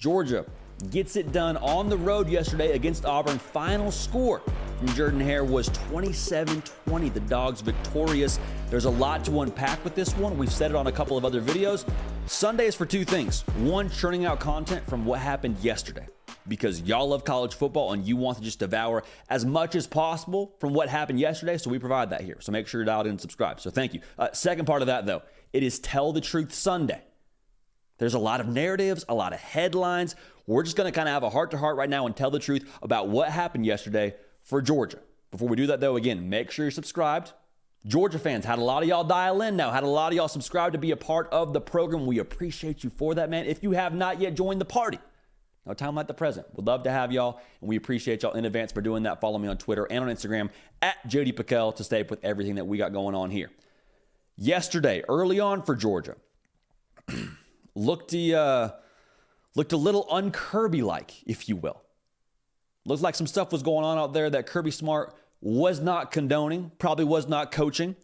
Georgia gets it done on the road yesterday against Auburn. Final score from Jordan-Hare was 27-20. The Dogs victorious. There's a lot to unpack with this one. We've said it on a couple of other videos. Sunday is for two things. One, churning out content from what happened yesterday, because y'all love college football and you want to just devour as much as possible from what happened yesterday, so we provide that here. So make sure you're dialed in and subscribe. So thank you. Second part of that, though, it is Tell the Truth Sunday. There's a lot of narratives, a lot of headlines. We're just going to kind of have a heart-to-heart right now and tell the truth about what happened yesterday for Georgia. Before we do that, though, again, make sure you're subscribed. Georgia fans, had a lot of y'all dial in now, had a lot of y'all subscribe to be a part of the program. We appreciate you for that, man. If you have not yet joined the party, no time like the present. We'd love to have y'all, and we appreciate y'all in advance for doing that. Follow me on Twitter and on Instagram at JD Pickell to stay up with everything that we got going on here. Yesterday, early on for Georgia, looked a little un-Kirby-like, if you will. Looks like some stuff was going on out there that Kirby Smart was not condoning, probably was not coaching,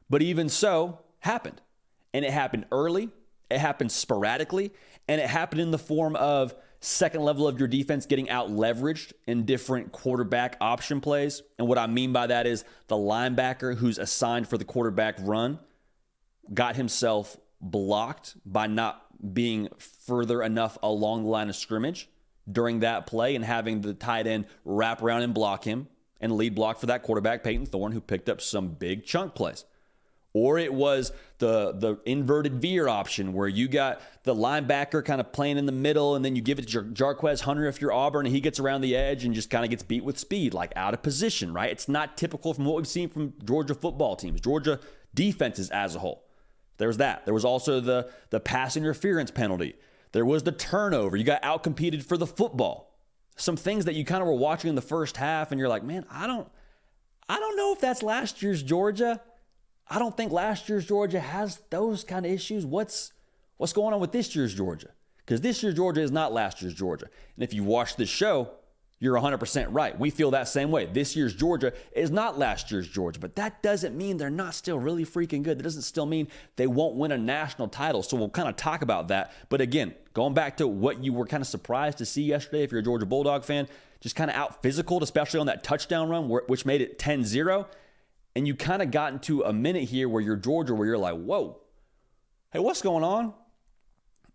but even so, happened. And it happened early, it happened sporadically, and it happened in the form of second level of your defense getting out leveraged in different quarterback option plays. And what I mean by that is the linebacker who's assigned for the quarterback run got himself blocked by not being further enough along the line of scrimmage during that play and having the tight end wrap around and block him and lead block for that quarterback, Peyton Thorne, who picked up some big chunk plays. Or it was the inverted veer option where you got the linebacker kind of playing in the middle and then you give it to Jarquez Hunter if you're Auburn and he gets around the edge and just kind of gets beat with speed, like out of position, right? It's not typical from what we've seen from Georgia football teams, Georgia defenses as a whole. There's that. There was also the pass interference penalty. There was the turnover. You got outcompeted for the football. Some things that you kind of were watching in the first half and you're like, man, I don't know if that's last year's Georgia. I don't think last year's Georgia has those kind of issues. What's going on with this year's Georgia? Because this year's Georgia is not last year's Georgia. And if you watch this show, you're 100% right. We feel that same way. This year's Georgia is not last year's Georgia, but that doesn't mean they're not still really freaking good. That doesn't still mean they won't win a national title. So we'll kind of talk about that. But again, going back to what you were kind of surprised to see yesterday, if you're a Georgia Bulldog fan, just kind of out physical, especially on that touchdown run, which made it 10-0. And you kind of got into a minute here where you're Georgia, where you're like, whoa, hey, what's going on?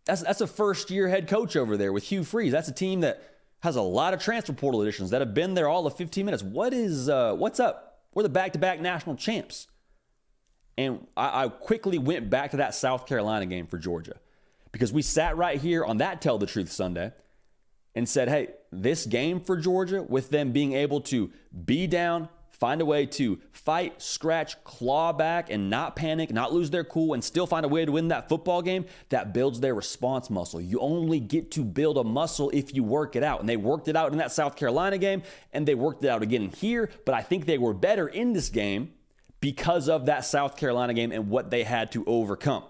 That's a first-year head coach over there with Hugh Freeze. That's a team that has a lot of transfer portal additions that have been there all of 15 minutes. What's up? We're the back-to-back national champs. And I quickly went back to that South Carolina game for Georgia because we sat right here on that Tell the Truth Sunday and said, hey, this game for Georgia, with them being able to be down, find a way to fight, scratch, claw back, and not panic, not lose their cool, and still find a way to win that football game, that builds their response muscle. You only get to build a muscle if you work it out. And they worked it out in that South Carolina game, and they worked it out again here. But I think they were better in this game because of that South Carolina game and what they had to overcome.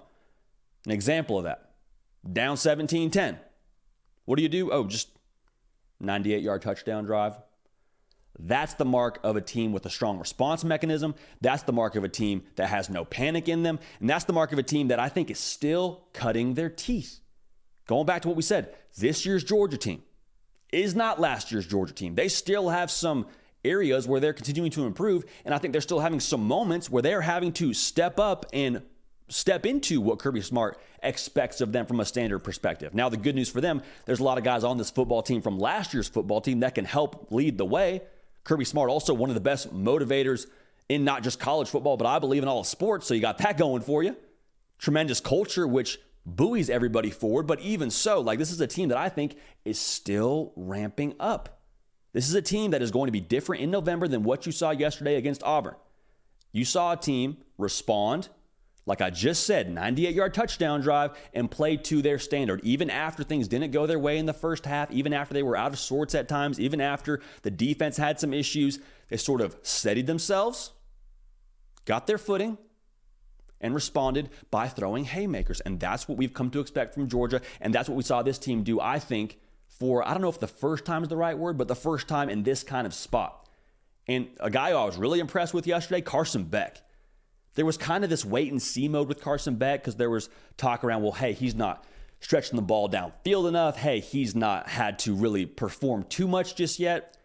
An example of that, down 17-10. What do? Oh, just 98-yard touchdown drive. That's the mark of a team with a strong response mechanism. That's the mark of a team that has no panic in them. And that's the mark of a team that I think is still cutting their teeth. Going back to what we said, this year's Georgia team is not last year's Georgia team. They still have some areas where they're continuing to improve. And I think they're still having some moments where they're having to step up and step into what Kirby Smart expects of them from a standard perspective. Now, the good news for them, there's a lot of guys on this football team from last year's football team that can help lead the way. Kirby Smart, also one of the best motivators in not just college football, but I believe in all of sports. So you got that going for you. Tremendous culture, which buoys everybody forward. But even so, like, this is a team that I think is still ramping up. This is a team that is going to be different in November than what you saw yesterday against Auburn. You saw a team respond, like I just said, 98-yard touchdown drive, and play to their standard. Even after things didn't go their way in the first half, even after they were out of sorts at times, even after the defense had some issues, they sort of steadied themselves, got their footing, and responded by throwing haymakers. And that's what we've come to expect from Georgia, and that's what we saw this team do, I think, for, I don't know if the first time is the right word, but the first time in this kind of spot. And a guy who I was really impressed with yesterday, Carson Beck. There was kind of this wait and see mode with Carson Beck because there was talk around, well, hey, he's not stretching the ball downfield enough. Hey, he's not had to really perform too much just yet.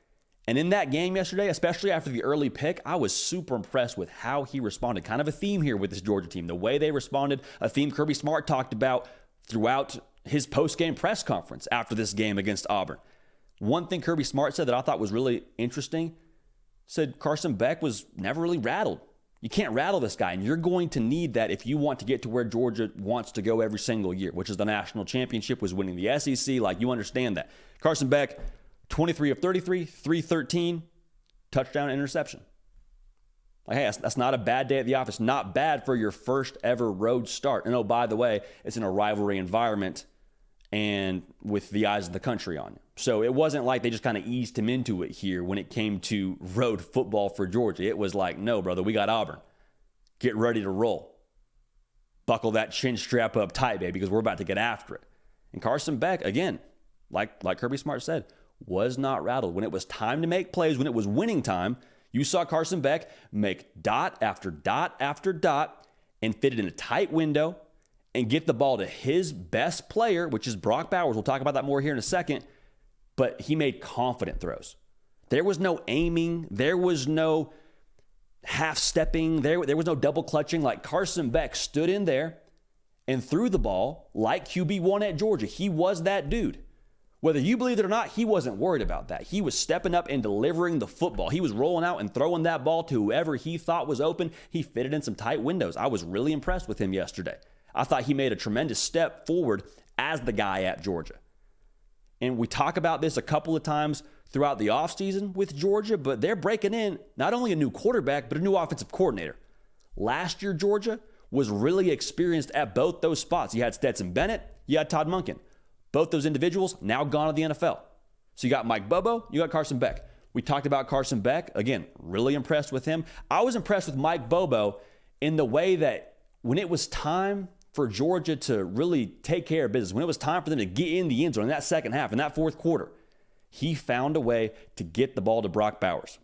And in that game yesterday, especially after the early pick, I was super impressed with how he responded. Kind of a theme here with this Georgia team. The way they responded, a theme Kirby Smart talked about throughout his post-game press conference after this game against Auburn. One thing Kirby Smart said that I thought was really interesting, said Carson Beck was never really rattled. You can't rattle this guy, and you're going to need that if you want to get to where Georgia wants to go every single year, which is the national championship, was winning the SEC. Like, you understand that. Carson Beck, 23 of 33, 313, touchdown, interception. Like, hey, that's not a bad day at the office. Not bad for your first ever road start. And oh, by the way, it's in a rivalry environment and with the eyes of the country on you. So it wasn't like they just kind of eased him into it here when it came to road football for Georgia. It was like, no, brother, we got Auburn. Get ready to roll. Buckle that chin strap up tight, baby, because we're about to get after it. And Carson Beck, again, like Kirby Smart said, was not rattled. When it was time to make plays, when it was winning time, you saw Carson Beck make dot after dot after dot and fit it in a tight window and get the ball to his best player, which is Brock Bowers. We'll talk about that more here in a second. But he made confident throws. There was no aiming. There was no half-stepping. There was no double clutching. Like, Carson Beck stood in there and threw the ball like QB1 at Georgia. He was that dude. Whether you believe it or not, he wasn't worried about that. He was stepping up and delivering the football. He was rolling out and throwing that ball to whoever he thought was open. He fitted in some tight windows. I was really impressed with him yesterday. I thought he made a tremendous step forward as the guy at Georgia. And we talk about this a couple of times throughout the offseason with Georgia, but they're breaking in not only a new quarterback, but a new offensive coordinator. Last year, Georgia was really experienced at both those spots. You had Stetson Bennett, you had Todd Monken. Both those individuals now gone to the NFL. So you got Mike Bobo, you got Carson Beck. We talked about Carson Beck. Again, really impressed with him. I was impressed with Mike Bobo in the way that when it was time for Georgia to really take care of business, when it was time for them to get in the end zone in that second half, in that fourth quarter, he found a way to get the ball to Brock Bowers,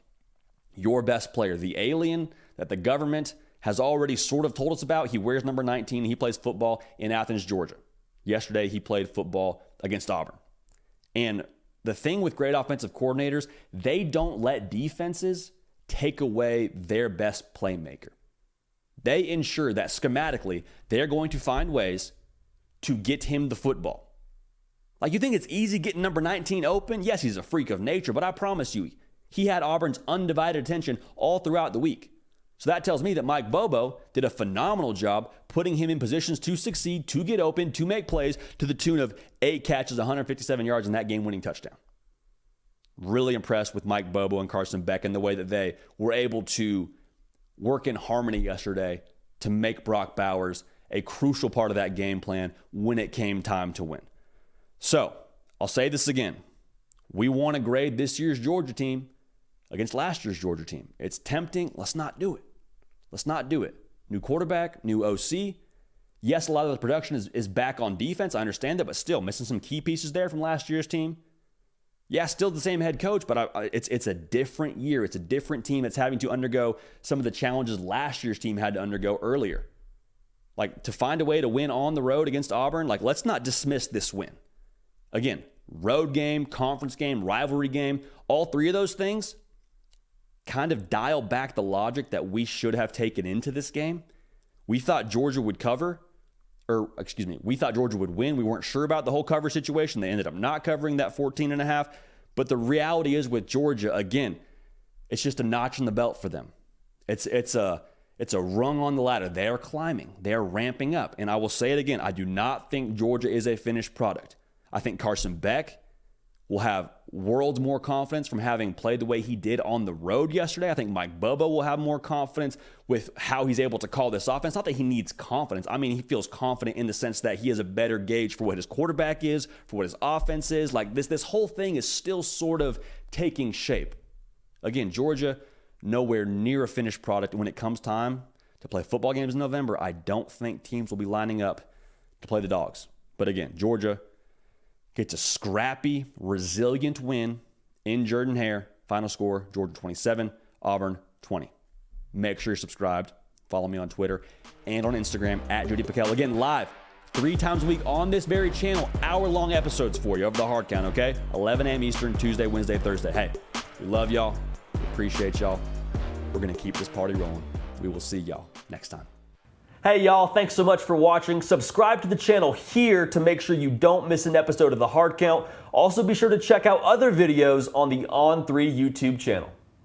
your best player, the alien that the government has already sort of told us about. He wears number 19. He plays football in Athens, Georgia. Yesterday, he played football against Auburn. And the thing with great offensive coordinators, they don't let defenses take away their best playmaker. They ensure that schematically, they're going to find ways to get him the football. Like, you think it's easy getting number 19 open? Yes, he's a freak of nature, but I promise you, he had Auburn's undivided attention all throughout the week. So that tells me that Mike Bobo did a phenomenal job putting him in positions to succeed, to get open, to make plays to the tune of 8 catches, 157 yards, and that game-winning touchdown. Really impressed with Mike Bobo and Carson Beck and the way that they were able to work in harmony yesterday to make Brock Bowers a crucial part of that game plan when it came time to win. So, I'll say this again. We want to grade this year's Georgia team against last year's Georgia team. It's tempting. Let's not do it. Let's not do it. New quarterback, new OC. Yes, a lot of the production is back on defense. I understand that, but still missing some key pieces there from last year's team. Yeah, still the same head coach, but it's a different year. It's a different team that's having to undergo some of the challenges last year's team had to undergo earlier. Like, to find a way to win on the road against Auburn, like, let's not dismiss this win. Again, road game, conference game, rivalry game, all three of those things kind of dial back the logic that we should have taken into this game. We thought Georgia would cover, we thought Georgia would win. We weren't sure about the whole cover situation. They ended up not covering that 14.5. But the reality is with Georgia, again, it's just a notch in the belt for them. It's a rung on the ladder. They are climbing. They are ramping up. And I will say it again, I do not think Georgia is a finished product. I think Carson Beck will have worlds more confidence from having played the way he did on the road yesterday. I think Mike Bobo will have more confidence with how he's able to call this offense. Not that he needs confidence. I mean, he feels confident in the sense that he has a better gauge for what his quarterback is, for what his offense is. Like, this whole thing is still sort of taking shape. Again, Georgia, nowhere near a finished product. When it comes time to play football games in November, I don't think teams will be lining up to play the Dogs. But again, Georgia gets a scrappy, resilient win in Jordan-Hare. Final score, Georgia 27, Auburn 20. Make sure you're subscribed. Follow me on Twitter and on Instagram at Jody Pickell. Again, live 3 times a week on this very channel, hour-long episodes for you of the Hard Count, okay? 11 a.m. Eastern, Tuesday, Wednesday, Thursday. Hey, we love y'all. We appreciate y'all. We're going to keep this party rolling. We will see y'all next time. Hey y'all, thanks so much for watching. Subscribe to the channel here to make sure you don't miss an episode of the Hard Count. Also be sure to check out other videos on the On3 YouTube channel.